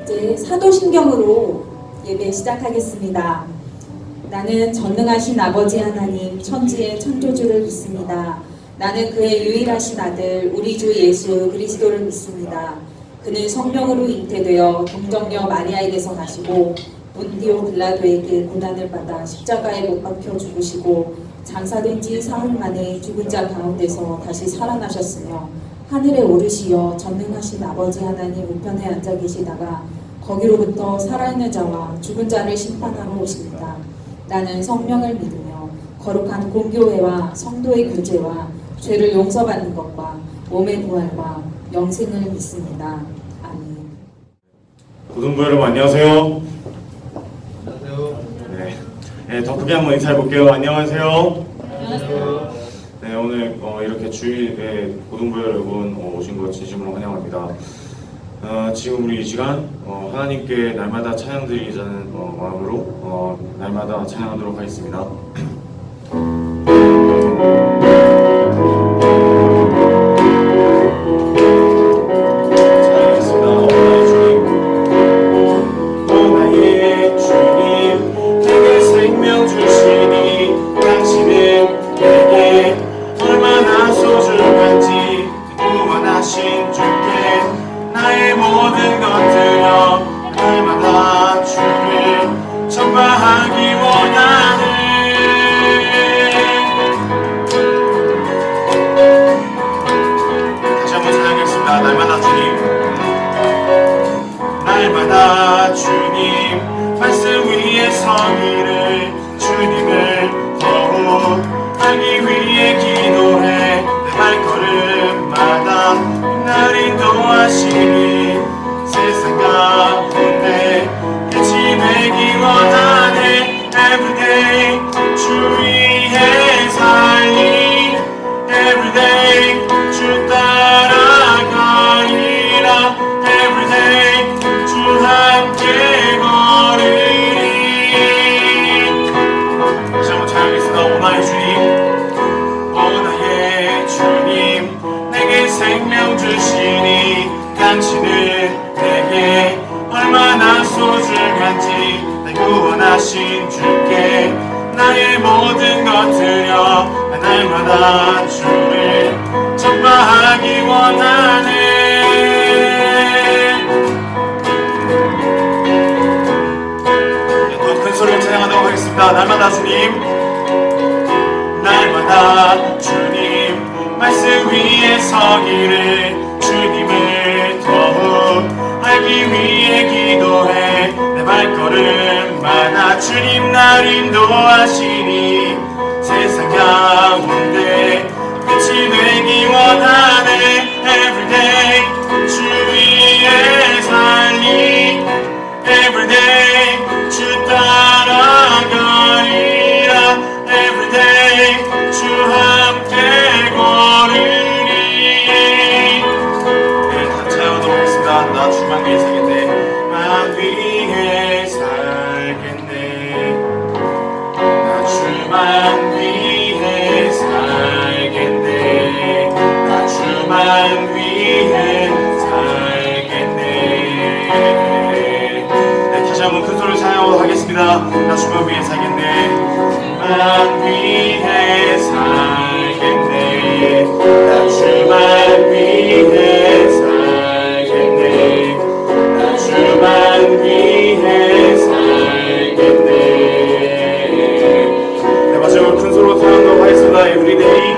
이제 사도신경으로 예배 시작하겠습니다. 나는 전능하신 아버지 하나님 천지의 창조주를 믿습니다. 나는 그의 유일하신 아들 우리 주 예수 그리스도를 믿습니다. 그는 성령으로 잉태되어 동정녀 마리아에게서 나시고 본디오 빌라도에게 고난을 받아 십자가에 못 박혀 죽으시고 장사된 지 사흘 만에 죽은 자 가운데서 다시 살아나셨으며 하늘에 오르시어 전능하신 아버지 하나님 우편에 앉아 계시다가 거기로부터 살아있는 자와 죽은 자를 심판하러 오십니다. 나는 성령을 믿으며 거룩한 공교회와 성도의 교제와 죄를 용서받는 것과 몸의 부활과 영생을 믿습니다. 아멘. 고등부 여러분 안녕하세요. 안녕하세요. 네, 더 크게 한번 인사해 볼게요. 안녕하세요. 안녕하세요. 네, 오늘 이렇게 주일에 고등부 여러분 오신 것 진심으로 환영합니다. 지금 우리 이 시간 하나님께 날마다 찬양 드리자는 마음으로 날마다 찬양하도록 하겠습니다. 날마다 주님 말씀 위에 서기를 주님을 더욱 알기 위해 기도해 내 발걸음마다 날 인도하시니 세상 가운데 빛이 되기 원하네 Everyday 주 위에 살리 Everyday 주 따라가리라 Everyday 주 함께 걸으리. 다시 한번 찬양하겠습니다. 오 나의 주님, 오 나의 주님 내게 생명 주시니 당신은 내게 얼마나 소중한지 날 구원하신 주께 나의 모든 것 드려 날마다 주를 전파하기 원하네. 소리로 찬양하도록 하겠습니다. 날마다 주님, 날마다 주님 말씀 위에 서기를 주님을 더욱 알기 위해 기도해 내 발걸음마다 주님 날 인도하시니 세상 가운데 빛이 되기 원하네 Everyday 주 위에 살리 Everyday 주 따라가리라 Everyday 주 함께 걸으리. 네, 다 찬양하도록 하겠습니다. 나 주만 위해 살겠네. 만 위해 살겠네. 나 주만 위해 살겠네. 나 주만 위해 살겠네. 다시 한번 큰 소리로 찬양하도록 하겠습니다. 나 주만 위해 살겠네. 주만 위해 살겠네. 나 주만 위해 살겠네. 나 주만 위해 살겠네. 네, 마지막으로 큰 소리로 찬양하도록 하겠습니다. Everyday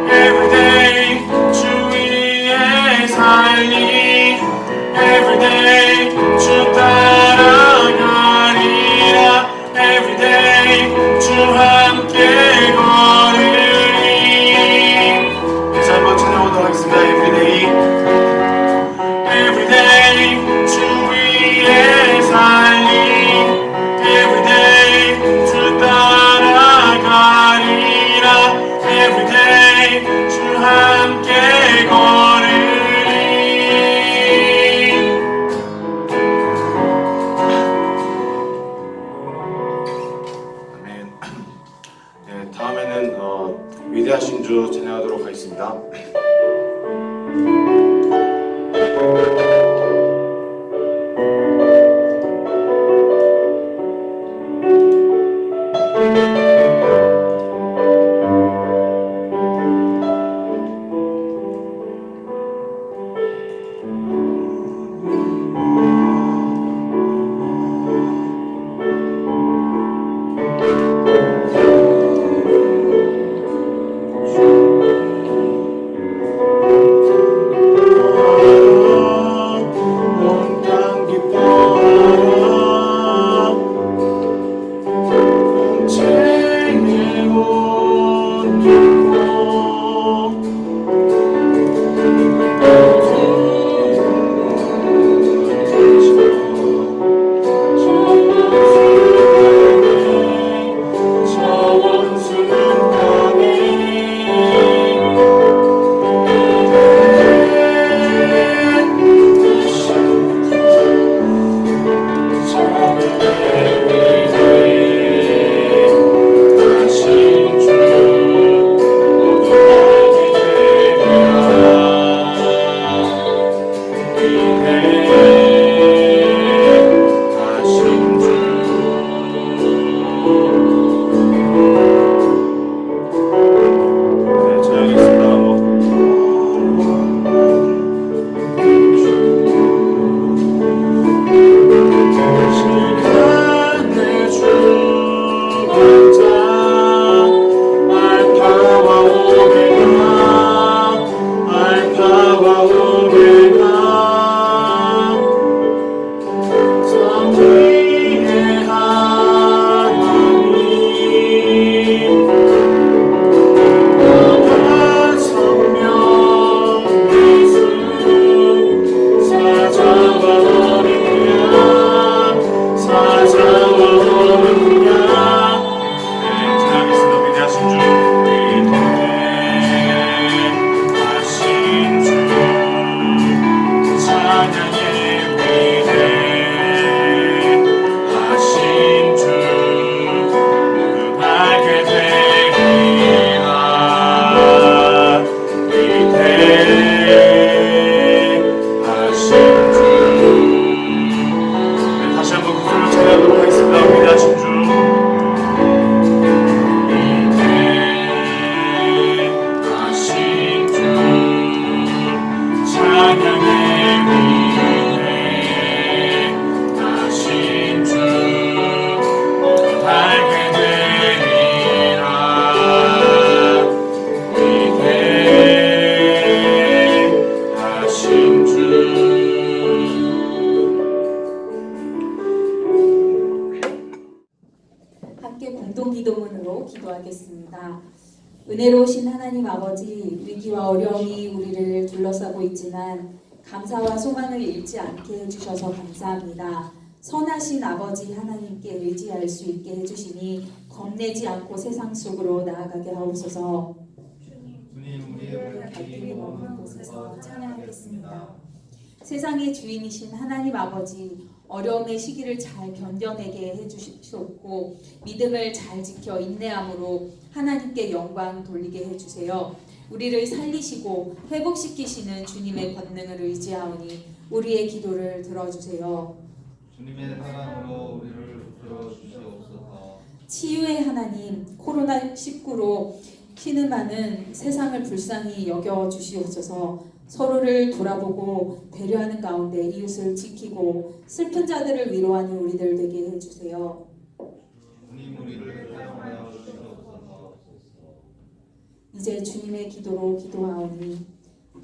Everyday 주 위에 살리 Everyday 주 따라가리라 Everyday 주 함께 걸으리. 다시 한번 찬양하도록 하겠습니다. Everyday Everyday 주 위에 살리 Everyday 주 따라가리라 Everyday 주 함께 걸으리. 다음에는 위대하신 주 찬양하도록 하겠습니다. 은혜로우신 하나님 아버지, 위기와 어려움이 우리를 둘러싸고 있지만 감사와 소망을 잃지 않게 해주셔서 감사합니다. 선하신 아버지 하나님께 의지할 수 있게 해주시니 겁내지 않고 세상 속으로 나아가게 하옵소서. 주님 우리의 갈 길이 불길이 먼 먼 곳에서 곳에서 찬양하겠습니다. 세상의 주인이신 하나님 아버지, 어려움의 시기를 잘 견뎌내게 해주시옵고 믿음을 잘 지켜 인내함으로 하나님께 영광 돌리게 해주세요. 우리를 살리시고 회복시키시는 주님의 권능을 의지하오니 우리의 기도를 들어주세요. 주님의 사랑으로 우리를 들어주시옵소서. 치유의 하나님, 코로나19로 신음하는 세상을 불쌍히 여겨주시옵소서. 서로를 돌아보고 배려하는 가운데 이웃을 지키고 슬픈 자들을 위로하는 우리들 되게 해주세요. 주님 우리를 사랑하여 주시옵소서. 이제 주님의 기도로 기도하오니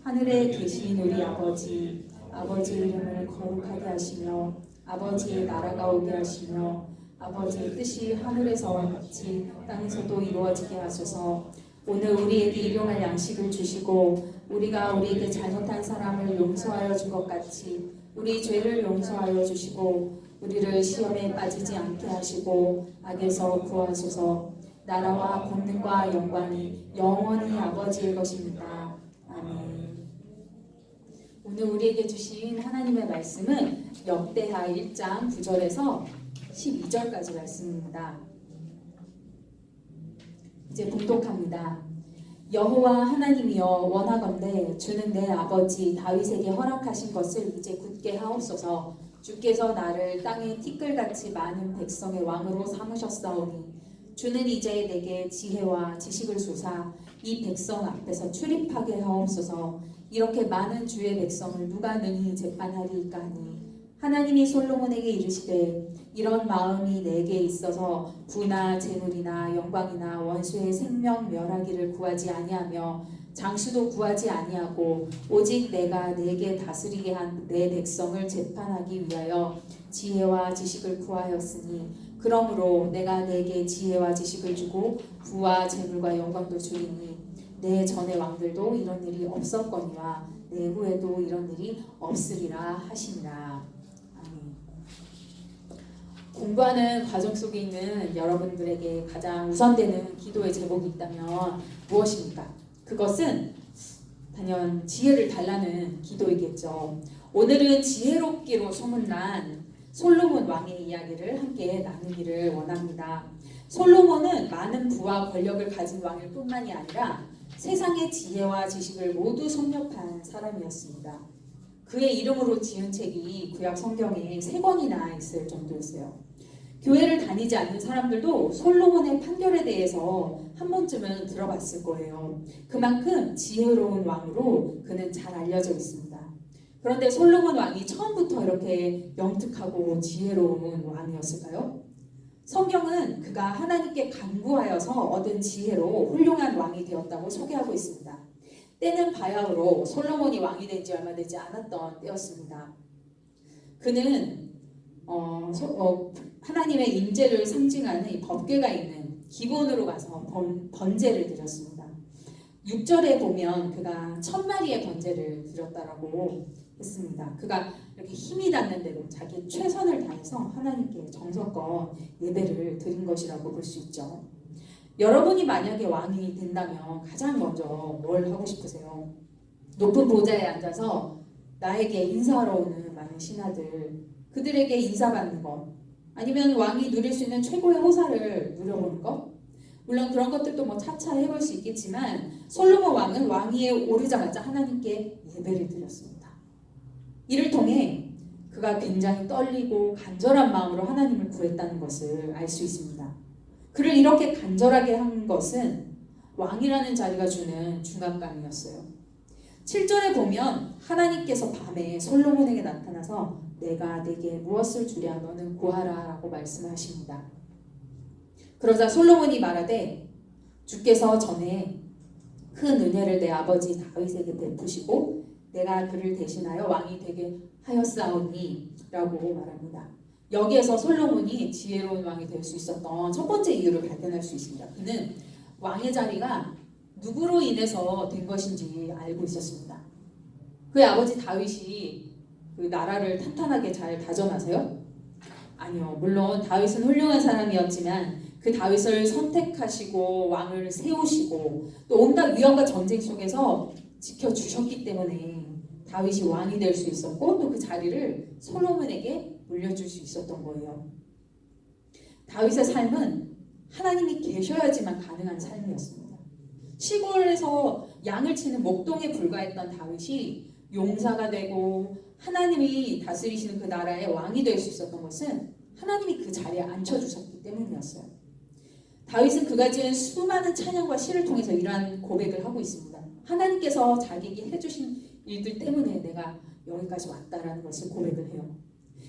하늘에 계신 우리 아버지, 아버지 이름을 거룩하게 하시며 아버지의 나라가 오게 하시며 아버지의 뜻이 하늘에서와 같이 땅에서도 이루어지게 하소서. 오늘 우리에게 일용할 양식을 주시고 우리가 우리에게 잘못한 사람을 용서하여 준 것 같이 우리 죄를 용서하여 주시고 우리를 시험에 빠지지 않게 하시고 악에서 구하소서. 나라와 권능과 영광이 영원히 아버지의 것입니다. 아멘. 오늘 우리에게 주신 하나님의 말씀은 역대하 1장 9절에서 12절까지 말씀입니다. 이제 봉독합니다. 여호와 하나님이여 원하건대 주는 내 아버지 다윗에게 허락하신 것을 이제 굳게 하옵소서. 주께서 나를 땅의 티끌같이 많은 백성의 왕으로 삼으셨사오니 주는 이제 내게 지혜와 지식을 주사 이 백성 앞에서 출입하게 하옵소서. 이렇게 많은 주의 백성을 누가 능히 재판하리이까 하니 하나님이 솔로몬에게 이르시되 이런 마음이 내게 있어서 부나 재물이나 영광이나 원수의 생명 멸하기를 구하지 아니하며 장수도 구하지 아니하고 오직 내가 내게 다스리게 한 내 백성을 재판하기 위하여 지혜와 지식을 구하였으니 그러므로 내가 내게 지혜와 지식을 주고 부와 재물과 영광도 주리니 내 전의 왕들도 이런 일이 없었거니와 내 후에도 이런 일이 없으리라 하시니라. 아멘. 공부하는 과정 속에 있는 여러분들에게 가장 우선되는 기도의 제목이 있다면 무엇입니까? 그것은 단연 지혜를 달라는 기도이겠죠. 오늘은 지혜롭기로 소문난 솔로몬 왕의 이야기를 함께 나누기를 원합니다. 솔로몬은 많은 부와 권력을 가진 왕일 뿐만이 아니라 세상의 지혜와 지식을 모두 섭렵한 사람이었습니다. 그의 이름으로 지은 책이 구약 성경에 3권이나 있을 정도였어요. 교회를 다니지 않는 사람들도 솔로몬의 판결에 대해서 한 번쯤은 들어봤을 거예요. 그만큼 지혜로운 왕으로 그는 잘 알려져 있습니다. 그런데 솔로몬 왕이 처음부터 이렇게 영특하고 지혜로운 왕이었을까요? 성경은 그가 하나님께 간구하여서 얻은 지혜로 훌륭한 왕이 되었다고 소개하고 있습니다. 때는 바야흐로 솔로몬이 왕이 된 지 얼마 되지 않았던 때였습니다. 그는 하나님의 임재를 상징하는 이 법궤가 있는 기본으로 가서 번제를 드렸습니다. 6절에 보면 그가 1000마리의 번제를 드렸다라고 했습니다. 그가 이렇게 힘이 닿는 대로 자기 최선을 다해서 하나님께 정성껏 예배를 드린 것이라고 볼 수 있죠. 여러분이 만약에 왕이 된다면 가장 먼저 뭘 하고 싶으세요? 높은 보좌에 앉아서 나에게 인사하러 오는 많은 신하들, 그들에게 인사받는 것, 아니면 왕이 누릴 수 있는 최고의 호사를 누려보는 것? 물론 그런 것들도 뭐 차차 해볼 수 있겠지만 솔로몬 왕은 왕위에 오르자마자 하나님께 예배를 드렸습니다. 이를 통해 그가 굉장히 떨리고 간절한 마음으로 하나님을 구했다는 것을 알 수 있습니다. 그를 이렇게 간절하게 한 것은 왕이라는 자리가 주는 중압감이었어요. 7절에 보면 하나님께서 밤에 솔로몬에게 나타나서 내가 네게 무엇을 주랴 너는 구하라 라고 말씀하십니다. 그러자 솔로몬이 말하되 주께서 전에 큰 은혜를 내 아버지 다윗에게 베푸시고 내가 그를 대신하여 왕이 되게 하였사오니 라고 말합니다. 여기에서 솔로몬이 지혜로운 왕이 될 수 있었던 첫 번째 이유를 발견할 수 있습니다. 그는 왕의 자리가 누구로 인해서 된 것인지 알고 있었습니다. 그의 아버지 다윗이 그 나라를 탄탄하게 잘 다져나서요? 아니요. 물론 다윗은 훌륭한 사람이었지만 그 다윗을 선택하시고 왕을 세우시고 또 온갖 위험과 전쟁 속에서 지켜주셨기 때문에 다윗이 왕이 될 수 있었고 또 그 자리를 솔로몬에게 물려줄 수 있었던 거예요. 다윗의 삶은 하나님이 계셔야지만 가능한 삶이었습니다. 시골에서 양을 치는 목동에 불과했던 다윗이 용사가 되고 하나님이 다스리시는 그 나라의 왕이 될 수 있었던 것은 하나님이 그 자리에 앉혀주셨기 때문이었어요. 다윗은 그가 지은 수많은 찬양과 시를 통해서 이러한 고백을 하고 있습니다. 하나님께서 자기에게 해주신 일들 때문에 내가 여기까지 왔다라는 것을 고백을 해요.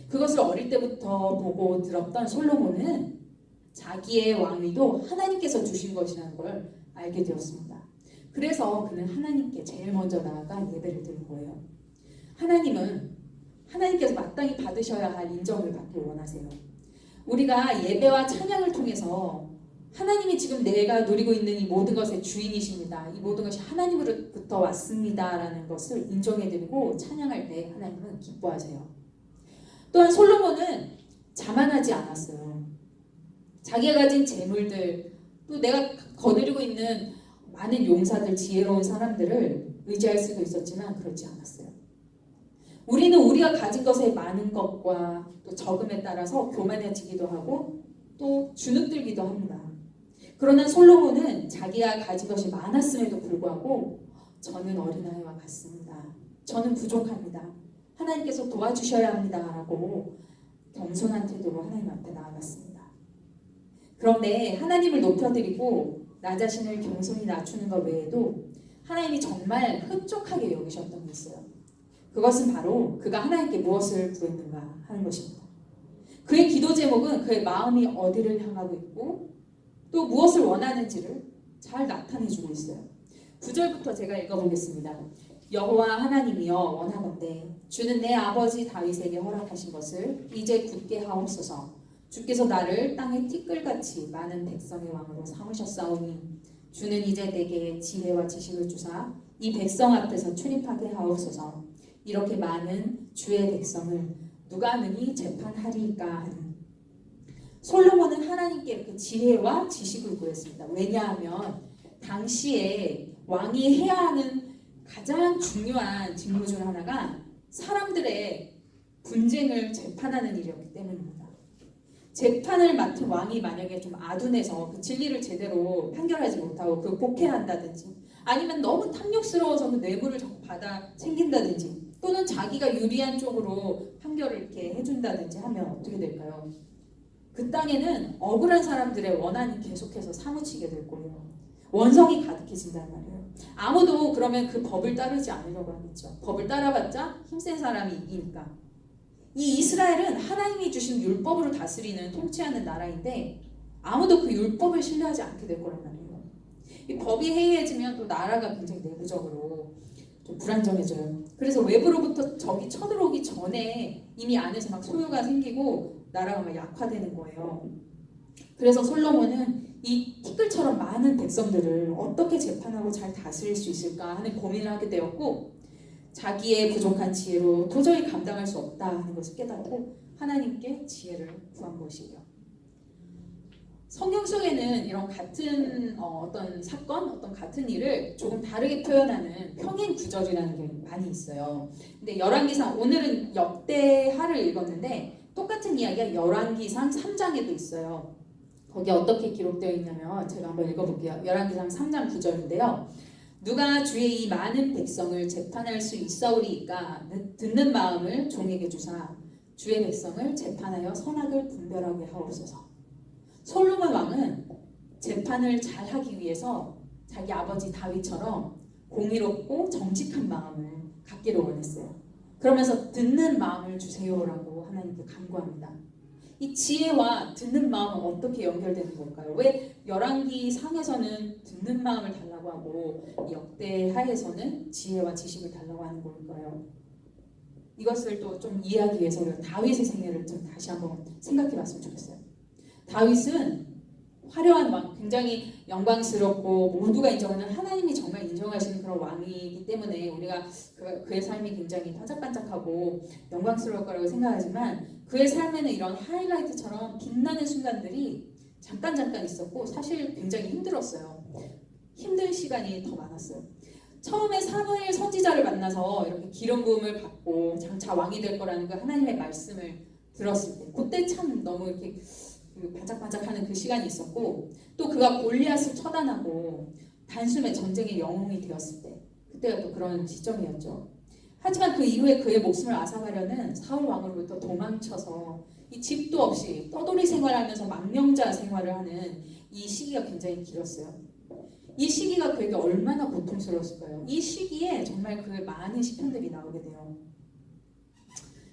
그것을 어릴 때부터 보고 들었던 솔로몬은 자기의 왕위도 하나님께서 주신 것이라는 걸 알게 되었습니다. 그래서 그는 하나님께 제일 먼저 나아가 예배를 드린 거예요. 하나님은 하나님께서 마땅히 받으셔야 할 인정을 받길 원하세요. 우리가 예배와 찬양을 통해서 하나님이 지금 내가 누리고 있는 이 모든 것의 주인이십니다. 이 모든 것이 하나님으로부터 왔습니다. 라는 것을 인정해드리고 찬양할 때 하나님은 기뻐하세요. 또한 솔로몬은 자만하지 않았어요. 자기가 가진 재물들, 또 내가 거느리고 있는 많은 용사들, 지혜로운 사람들을 의지할 수도 있었지만 그렇지 않았어요. 우리는 우리가 가진 것의 많은 것과 또 적음에 따라서 교만해지기도 하고 또 주눅들기도 합니다. 그러나 솔로몬은 자기가 가진 것이 많았음에도 불구하고 저는 어린아이와 같습니다. 저는 부족합니다. 하나님께서 도와주셔야 합니다. 라고 겸손한 태도로 하나님 앞에 나아갔습니다. 그런데 하나님을 높여드리고 나 자신을 겸손히 낮추는 것 외에도 하나님이 정말 흡족하게 여기셨던 게 있어요. 그것은 바로 그가 하나님께 무엇을 구했는가 하는 것입니다. 그의 기도 제목은 그의 마음이 어디를 향하고 있고 또 무엇을 원하는지를 잘 나타내주고 있어요. 9절부터 제가 읽어보겠습니다. 여호와 하나님이여 원하건대 주는 내 아버지 다윗에게 허락하신 것을 이제 굳게 하옵소서. 주께서 나를 땅의 티끌같이 많은 백성의 왕으로 삼으셨사오니 주는 이제 내게 지혜와 지식을 주사 이 백성 앞에서 출입하게 하옵소서. 이렇게 많은 주의 백성을 누가 능히 재판하리까 하니 솔로몬은 하나님께 이렇게 지혜와 지식을 구했습니다. 왜냐하면 당시에 왕이 해야 하는 가장 중요한 직무 중 하나가 사람들의 분쟁을 재판하는 일이었기 때문입니다. 재판을 맡은 왕이 만약에 좀 아둔해서 그 진리를 제대로 판결하지 못하고 그 복해한다든지 아니면 너무 탐욕스러워서 그 뇌물을 자꾸 받아 챙긴다든지 또는 자기가 유리한 쪽으로 판결을 이렇게 해준다든지 하면 어떻게 될까요? 그 땅에는 억울한 사람들의 원한이 계속해서 사무치게 될 거예요. 원성이 가득해진단 말이에요. 아무도 그러면 그 법을 따르지 않으려고 하겠죠. 법을 따라봤자 힘센 사람이 이기니까. 이 이스라엘은 하나님이 주신 율법으로 다스리는 통치하는 나라인데 아무도 그 율법을 신뢰하지 않게 될 거란 말이에요. 이 법이 해이해지면 또 나라가 굉장히 내부적으로 좀 불안정해져요. 그래서 외부로부터 적이 쳐들어오기 전에 이미 안에서 막 소요가 생기고 나라가 막 약화되는 거예요. 그래서 솔로몬은 이 티끌처럼 많은 백성들을 어떻게 재판하고 잘 다스릴 수 있을까 하는 고민을 하게 되었고 자기의 부족한 지혜로 도저히 감당할 수 없다 하는 것을 깨닫고 하나님께 지혜를 구한 것이에요. 성경 속에는 이런 같은 어떤 사건, 어떤 같은 일을 조금 다르게 표현하는 평행 구절이라는 게 많이 있어요. 근데 열왕기상 오늘은 역대하를 읽었는데 똑같은 이야기가 열왕기상 3장에도 있어요. 거기 어떻게 기록되어 있냐면 제가 한번 읽어볼게요. 열왕기상 3장 9절인데요. 누가 주의 이 많은 백성을 재판할 수 있사오리이까 듣는 마음을 종에게 주사 주의 백성을 재판하여 선악을 분별하게 하옵소서. 솔로몬 왕은 재판을 잘하기 위해서 자기 아버지 다윗처럼 공의롭고 정직한 마음을 갖기를 원했어요. 그러면서 듣는 마음을 주세요라고 하나님께 간구합니다. 이 지혜와 듣는 마음은 어떻게 연결되는 걸까요? 왜 열왕기상에서는 듣는 마음을 달라고 하고 역대하에서는 지혜와 지식을 달라고 하는 걸까요? 이것을 또 좀 이해하기 위해서 우리가 다윗의 생애를 좀 다시 한번 생각해 봤으면 좋겠어요. 다윗은 화려한 왕, 굉장히 영광스럽고 모두가 인정하는 하나님이 정말 인정하시는 그런 왕이기 때문에 우리가 그의 삶이 굉장히 반짝반짝하고 영광스러울 거라고 생각하지만 그의 삶에는 이런 하이라이트처럼 빛나는 순간들이 잠깐 있었고 사실 굉장히 힘들었어요. 힘든 시간이 더 많았어요. 처음에 사무엘 선지자를 만나서 이렇게 기름 부음을 받고 장차 왕이 될 거라는 그 하나님의 말씀을 들었을 때 그때 참 너무 이렇게 반짝반짝하는 그 시간이 있었고 또 그가 골리앗을 처단하고 단숨에 전쟁의 영웅이 되었을 때 그때가 또 그런 시점이었죠. 하지만 그 이후에 그의 목숨을 앗아가려는 사울 왕으로부터 도망쳐서 이 집도 없이 떠돌이 생활하면서 망명자 생활을 하는 이 시기가 굉장히 길었어요. 이 시기가 그에게 얼마나 고통스러웠을까요? 이 시기에 정말 그 많은 시편들이 나오게 돼요.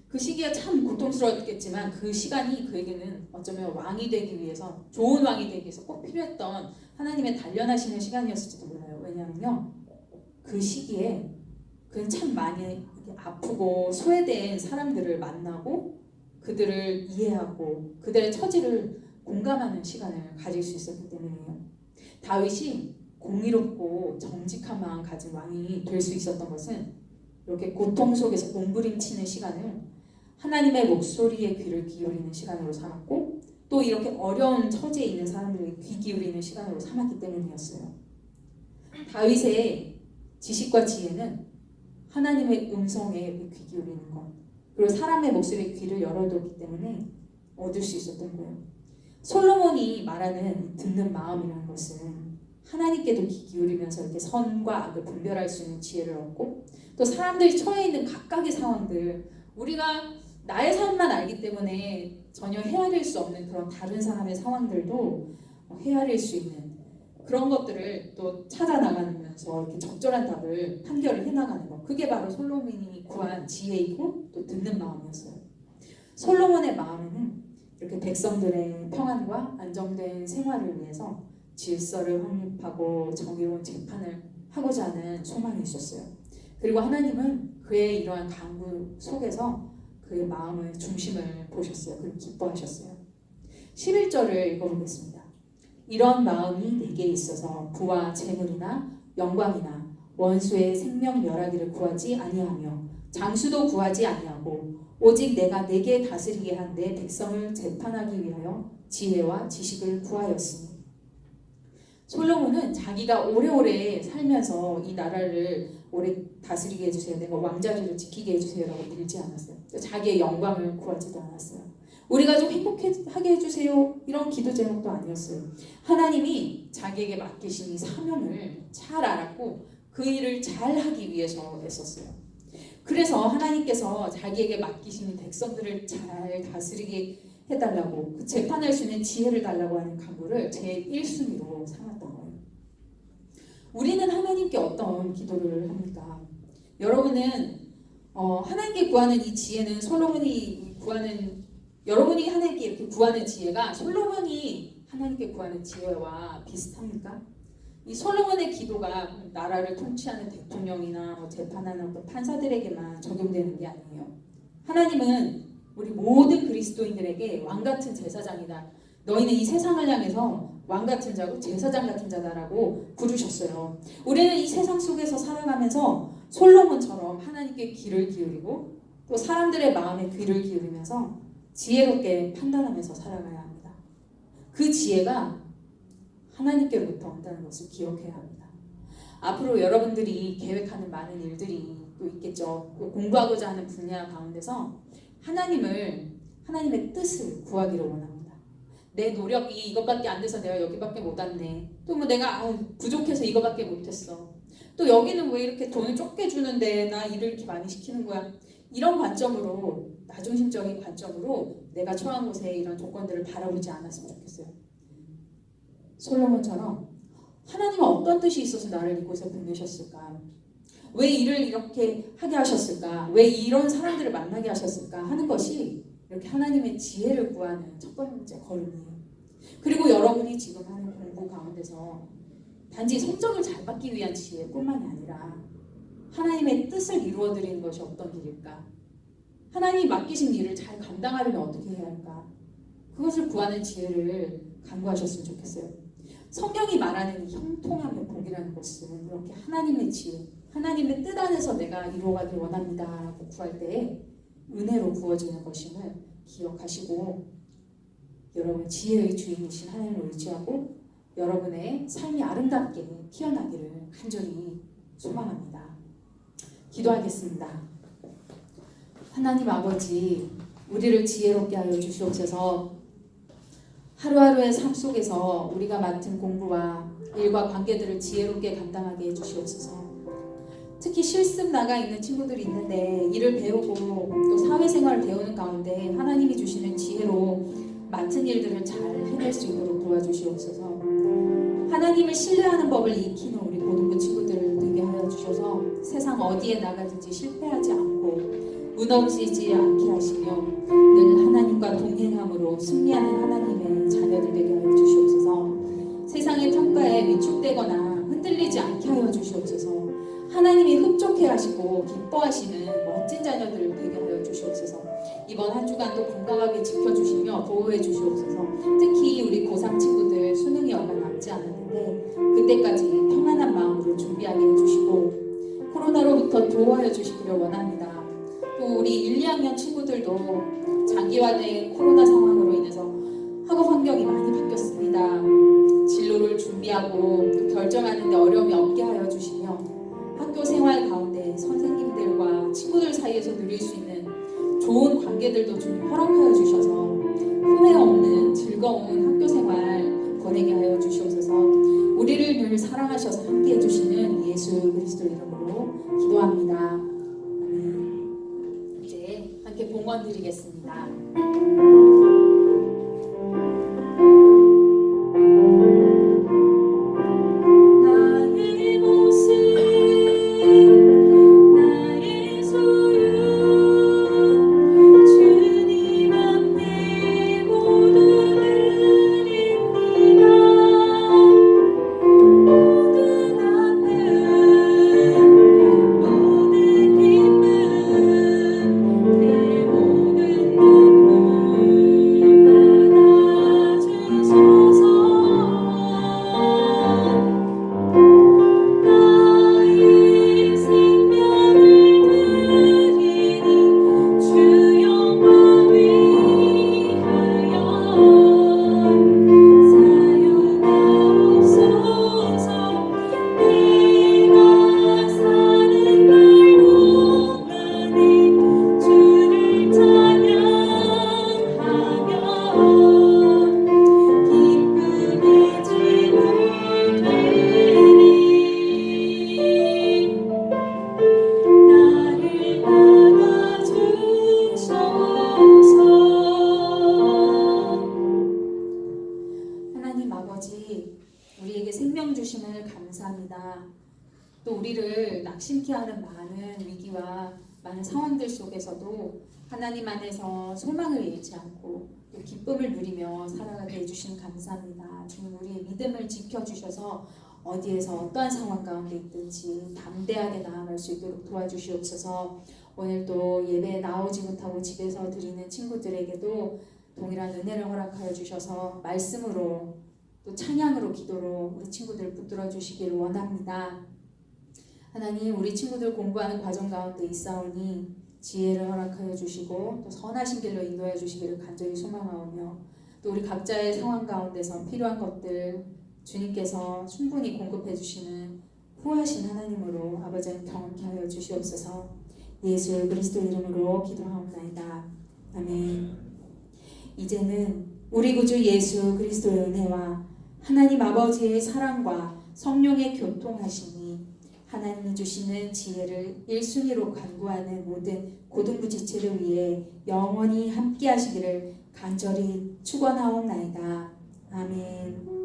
그 시기가 참 고통스러웠겠지만 그 시간이 그에게는 어쩌면 왕이 되기 위해서 좋은 왕이 되기 위해서 꼭 필요했던 하나님의 단련하시는 시간이었을지도 몰라요. 왜냐하면요. 그 시기에 그는 참 많이 아프고 소외된 사람들을 만나고 그들을 이해하고 그들의 처지를 공감하는 시간을 가질 수 있었기 때문이에요. 다윗이 공의롭고 정직한 마음 가진 왕이 될 수 있었던 것은 이렇게 고통 속에서 몸부림치는 시간을 하나님의 목소리에 귀를 기울이는 시간으로 삼았고 또 이렇게 어려운 처지에 있는 사람들에게 귀 기울이는 시간으로 삼았기 때문이었어요. 다윗의 지식과 지혜는 하나님의 음성에 귀 기울이는 것 그리고 사람의 목소리에 귀를 열어뒀기 때문에 얻을 수 있었던 거예요. 솔로몬이 말하는 듣는 마음이라는 것은 하나님께도 귀 기울이면서 이렇게 선과 악을 분별할 수 있는 지혜를 얻고 또 사람들이 처해 있는 각각의 상황들 우리가 나의 삶만 알기 때문에 전혀 헤아릴 수 없는 그런 다른 사람의 상황들도 헤아릴 수 있는 그런 것들을 또 찾아나가면서 이렇게 적절한 답을 판결을 해나가는 것 그게 바로 솔로몬이 구한 지혜이고 또 듣는 마음이었어요. 솔로몬의 마음에는 이렇게 백성들의 평안과 안정된 생활을 위해서 질서를 확립하고 정의로운 재판을 하고자 하는 소망이 있었어요. 그리고 하나님은 그의 이러한 강구 속에서 그의 마음의 중심을 보셨어요. 그리고 기뻐하셨어요. 11절을 읽어보겠습니다. 이런 마음이 내게 있어서 부와 재물이나 영광이나 원수의 생명 멸하기를 구하지 아니하며 장수도 구하지 아니하고 오직 내가 내게 다스리게 한 내 백성을 재판하기 위하여 지혜와 지식을 구하였으니 솔로몬은 자기가 오래오래 살면서 이 나라를 오래 다스리게 해주세요. 내가 왕자리를 지키게 해주세요라고 빌지 않았어요. 자기의 영광을 구하지도 않았어요. 우리 가족 행복하게 해주세요. 이런 기도 제목도 아니었어요. 하나님이 자기에게 맡기신 이 사명을 잘 알았고 그 일을 잘 하기 위해서 했었어요. 그래서 하나님께서 자기에게 맡기신 백성들을 잘 다스리게 해달라고 그 재판할 수 있는 지혜를 달라고 하는 간구를 제 1순위로 삼았던 거예요. 우리는 하나님께 어떤 기도를 합니까? 여러분은 하나님께 구하는 이 지혜는 솔로몬이 구하는 여러분이 하나님께 이렇게 구하는 지혜가 솔로몬이 하나님께 구하는 지혜와 비슷합니까? 이 솔로몬의 기도가 나라를 통치하는 대통령이나 재판하는 판사들에게만 적용되는 게 아니에요. 하나님은 우리 모든 그리스도인들에게 왕같은 제사장이다. 너희는 이 세상을 향해서 왕같은 자고 제사장 같은 자다라고 부르셨어요. 우리는 이 세상 속에서 살아가면서 솔로몬처럼 하나님께 귀를 기울이고 또 사람들의 마음에 귀를 기울이면서 지혜롭게 판단하면서 살아가야 합니다. 그 지혜가 하나님께로부터 온다는 것을 기억해야 합니다. 앞으로 여러분들이 계획하는 많은 일들이 또 있겠죠. 공부하고자 하는 분야 가운데서 하나님의 뜻을 구하기를 원합니다. 내 노력이 이것밖에 안 돼서 내가 여기밖에 못 왔네. 또 뭐 내가 부족해서 이거밖에 못했어. 또 여기는 왜 이렇게 돈을 적게 주는데 나 일을 이렇게 많이 시키는 거야. 이런 관점으로 나중심적인 관점으로 내가 처한 곳에 이런 조건들을 바라보지 않았으면 좋겠어요. 솔로몬처럼 하나님은 어떤 뜻이 있어서 나를 이곳에 보내셨을까? 왜 일을 이렇게 하게 하셨을까? 왜 이런 사람들을 만나게 하셨을까? 하는 것이 이렇게 하나님의 지혜를 구하는 첫 번째 걸음이에요. 그리고 여러분이 지금 하는 공부 가운데서 단지 성적을 잘 받기 위한 지혜뿐만이 아니라 하나님의 뜻을 이루어드리는 것이 어떤 길일까? 하나님이 맡기신 일을 잘 감당하려면 어떻게 해야 할까? 그것을 구하는 지혜를 간구하셨으면 좋겠어요. 성경이 말하는 이 형통함의 복이라는 것은 이렇게 하나님의 지혜, 하나님의 뜻 안에서 내가 이루어가길 원합니다 라고 구할 때에 은혜로 부어지는 것임을 기억하시고 여러분 지혜의 주인이신 하나님을 의지하고 여러분의 삶이 아름답게 피어나기를 간절히 소망합니다. 기도하겠습니다. 하나님 아버지, 우리를 지혜롭게 하여 주시옵소서. 하루하루의 삶 속에서 우리가 맡은 공부와 일과 관계들을 지혜롭게 감당하게 해주시옵소서. 특히 실습 나가 있는 친구들이 있는데 일을 배우고 또 사회생활을 배우는 가운데 하나님이 주시는 지혜로 맡은 일들을 잘 해낼 수 있도록 도와주시옵소서. 하나님을 신뢰하는 법을 익히는 우리 고등부 친구들을 되게 하여 주셔서 세상 어디에 나가든지 실패하지 않고 무너지지 않게 하시며 늘 하나님과 동행함으로 승리하는 하나님의 자녀들 되게 하여 주시옵소서. 세상의 평가에 위축되거나 흔들리지 않게 하여 주시옵소서. 하나님이 흡족해 하시고 기뻐하시는 멋진 자녀들 되게 하여 주시옵소서. 이번 한 주간도 건강하게 지켜주시며 보호해 주시옵소서. 특히 우리 고3 친구들 수능이 얼마 남지 않았는데 그때까지 평안한 마음으로 준비하게 해주시고 코로나로부터 보호하여 주시기를 원합니다. 또 우리 1, 2학년 친구들도 장기화된 코로나 상황으로 인해서 학업 환경이 많이 바뀌었습니다. 진로를 준비하고 또 결정하는 데 어려움이 없게 하여 주시며 학교 생활 가운데 선생님들과 친구들 사이에서 누릴 수 있는 좋은 관계들도 좀 허락하여 주셔서 후회 없는 즐거운 학교 생활 보내게 하여 주시옵소서. 우리를 늘 사랑하셔서 함께 해주시는 예수 그리스도 이름으로 기도합니다. 아멘. 이제 함께 봉헌 드리겠습니다. 나의 모습 나의 소유 주님 앞에 모두 드립니다. 모든 아픔 모든 기쁨 내 모든 눈물 받아주소서. 나의 생명을 드리니 주 영광 위하여 사용하옵소서. 내가 사는 날 동안에 주를 찬양하며 기쁨의 제물 되리. 나를 받아주소서. 하나님 아버지, 우리에게 생명 주심을 감사합니다. 또 우리를 낙심케 하는 많은 위기와 많은 상황들 속에서도 하나님 안에서 소망을 잃지 않고 또 기쁨을 누리며 살아가게 해주시는 감사합니다. 주님, 우리의 믿음을 지켜주셔서 어디에서 어떠한 상황 가운데 있든지 담대하게 나아갈 수 있도록 도와주시옵소서. 오늘도 예배에 나오지 못하고 집에서 드리는 친구들에게도 동일한 은혜를 허락하여 주셔서 말씀으로 또 찬양으로 기도로 우리 친구들 붙들어 주시기를 원합니다. 하나님, 우리 친구들 공부하는 과정 가운데 있사오니 지혜를 허락하여 주시고 또 선하신 길로 인도해 주시기를 간절히 소망하오며 또 우리 각자의 상황 가운데서 필요한 것들 주님께서 충분히 공급해 주시는 후하신 하나님으로 아버지 하나님 경험케 하여 주시옵소서. 예수 그리스도 이름으로 기도하옵나이다. 아멘. 이제는 우리 구주 예수 그리스도의 은혜와 하나님 아버지의 사랑과 성령의 교통하심이 하나님이 주시는 지혜를 1순위로 간구하는 모든 고등부 지체를 위해 영원히 함께 하시기를 간절히 축원하옵나이다. 아멘.